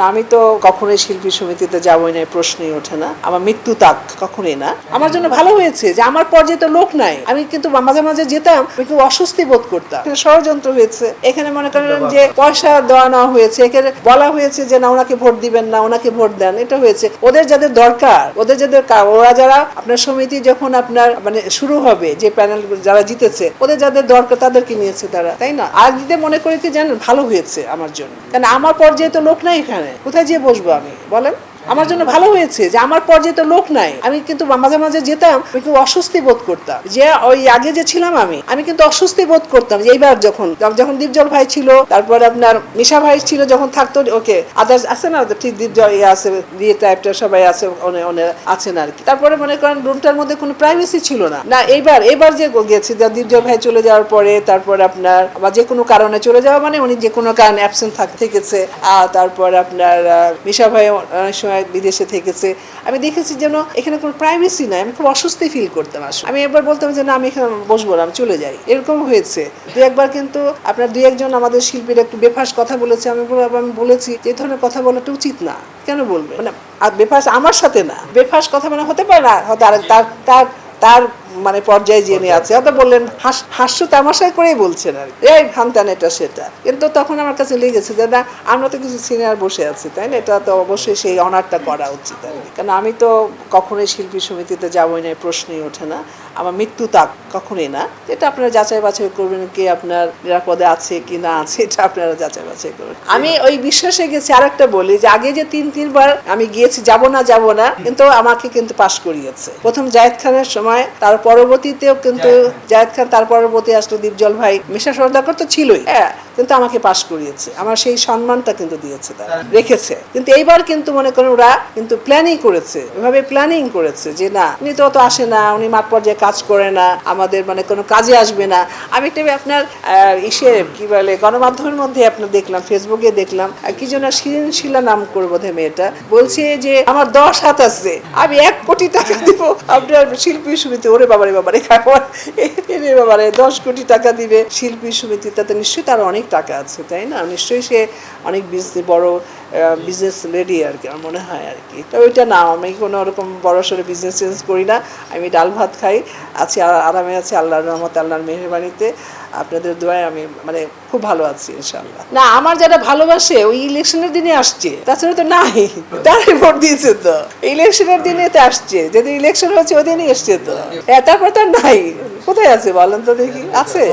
আমি তো কখনোই শিল্পী সমিতিতে যাবই না, প্রশ্নই ওঠে না। আমার মৃত্যু তাক কখনোই না। আমার জন্য ভালো হয়েছে যে আমার পর্যায়ে তো লোক নাই। আমি কিন্তু মাঝে মাঝে যেতাম, আমি খুব অস্বস্তি বোধ করতাম। ষড়যন্ত্র হয়েছে, এখানে মনে করেন যে পয়সা দেওয়া নেওয়া হয়েছে, এখানে বলা হয়েছে যে না ওনাকে ভোট দিবেন না, ওনাকে ভোট দেন, এটা হয়েছে। ওদের যাদের দরকার, ওরা যারা আপনার সমিতি যখন আপনার মানে শুরু হবে, যে প্যানেল যারা জিতেছে, ওদের যাদের দরকার তাদেরকে নিয়েছে তারা, তাই না? আর যদি মনে করি কি জানেন ভালো হয়েছে আমার জন্য, কারণ আমার পর্যায়ে তো লোক নাই এখানে, কোথায় যেয়ে বসবো আমি বলেন? আমার জন্য ভালো হয়েছে যে আমার পর্যায়ে তো লোক নাই। আমি কিন্তু মাঝে মাঝে যেতাম, আমি খুব অস্বস্তি বোধ করতাম যে ওই আগে যে ছিলাম আমি কিন্তু অস্বস্তি বোধ করতাম যে এইবার যখন দীপজল ভাই ছিল, তারপর আপনার মিশা ভাই ছিল, যখন থাকতো ওকে আদার্স আছে না, ঠিক দীপজল আছে, বিয়ে টাইপটা সবাই আছে, আছেন আর কি। তারপরে মনে করেন রুমটার মধ্যে কোনো প্রাইভেসি ছিল না। না এইবার যে গেছি, দীপজল ভাই চলে যাওয়ার পরে, তারপর আপনার বা যে কোনো কারণে চলে যাওয়া, মানে উনি যে কোনো কারণে অ্যাবসেন্ট থেকেছে, তারপর আপনার মিশা ভাই অনেক সময় বিদেশে থেকেছে। আমি দেখেছি যেন এখানে কোনো প্রাইভেসি নাই, আমি খুব অস্বস্তি ফিল করতাম। আসলে আমি একবার বলতাম যে না আমি এখানে বসবো না, আমি চলে যাই, এরকম হয়েছে দু একবার। কিন্তু আপনার দুই একজন আমাদের শিল্পীরা একটু বেফাস কথা বলেছে, আমি বলেছি যে এই ধরনের কথা বলাটা উচিত না। কেন বলবে মানে আর বেফাস আমার সাথে না, বেফাস কথা মানে হতে পারে না, হয়তো তার মানে পর্যায়ে জেনে আছে, হয়তো বললেন হাস্য তামাশায় করেই বলছেন আর এই ভান্তান এটা সেটা। কিন্তু তখন আমার কাছে লেগেছে যে না, আমরা তো কিছু সিনিয়র বসে আছি, তাই না? এটা তো অবশ্যই সেই অনারটা করা উচিত আর কি। কারণ আমি তো কখনোই শিল্পী সমিতিতে যাবই না, প্রশ্নই ওঠে না। আমার মৃত্যু তাক কখনোই না। এটা আপনারা যাচাই বাছাই করবেন, কে আপনার নিরাপদে আছে কি না আছে, এটা আপনারা যাচাই বাছাই করবেন। আমি ওই বিশ্বাসে গেছি। আরেকটা বলি যে আগে যে তিনবার আমি গিয়েছি, যাব না, কিন্তু আমাকে কিন্তু পাশ করিয়েছে। প্রথম জায়েদ খানের সময়, তার পরবর্তীতেও কিন্তু জায়েদ খান, তার পরবর্তী আসলো দীপজল ভাই, মিশা সওদাগর তো ছিলই, হ্যাঁ, কিন্তু আমাকে পাশ করিয়েছে। আমার সেই সম্মানটা কিন্তু দিয়েছে, তারা রেখেছে। কিন্তু এইবার কিন্তু মনে করেন ওরা কিন্তু প্ল্যানিং করেছে, এভাবে প্ল্যানিং করেছে যে না উনি তো অত আসে না, উনি মাঠ পর্যায়ে কাজ করে না, আমাদের মানে কোনো কাজে আসবে না। আমি একটা আপনার কি বলে গণমাধ্যমের মধ্যে আপনার দেখলাম, ফেসবুকে দেখলাম, কি যেন শিলা নাম করে বোধহয় মেয়েটা বলছে যে আমার 10 হাত আছে, আমি 1 কোটি টাকা দিব আপনার শিল্পী সমিতি। ওরে বাবারে 10 কোটি টাকা দিবে শিল্পী সমিতি, তাতে নিশ্চয়ই তার অনেক টাকা আছে, তাই না? নিশ্চয়ই সে অনেক বড় বিজনেস লেডি আর কি, আমার মনে হয় আর কি। তো ওইটা না, আমি কোনো রকম বড় সড়ো বিজনেস চেঞ্জ করি না। আমি ডাল ভাত খাই, আছি, আরামে আছি, আল্লাহর রহমত, আল্লাহর মেহেরবানিতে, আপনাদের দোয়ায় আমি মানে খুব ভালো আছি ইনশাআল্লাহ। না আমার যারা ভালোবাসে ওই ইলেকশনের দিনে আসছে, তাছাড়া তো নাই, তারাই ভোট দিয়েছে তো ইলেকশনের দিনে তো আসছে, যেদিন ইলেকশন হচ্ছে ওই দিনই এসছে তো, তারপর তো নাই। কোথায় আছে বলেন তো দেখি, আছে?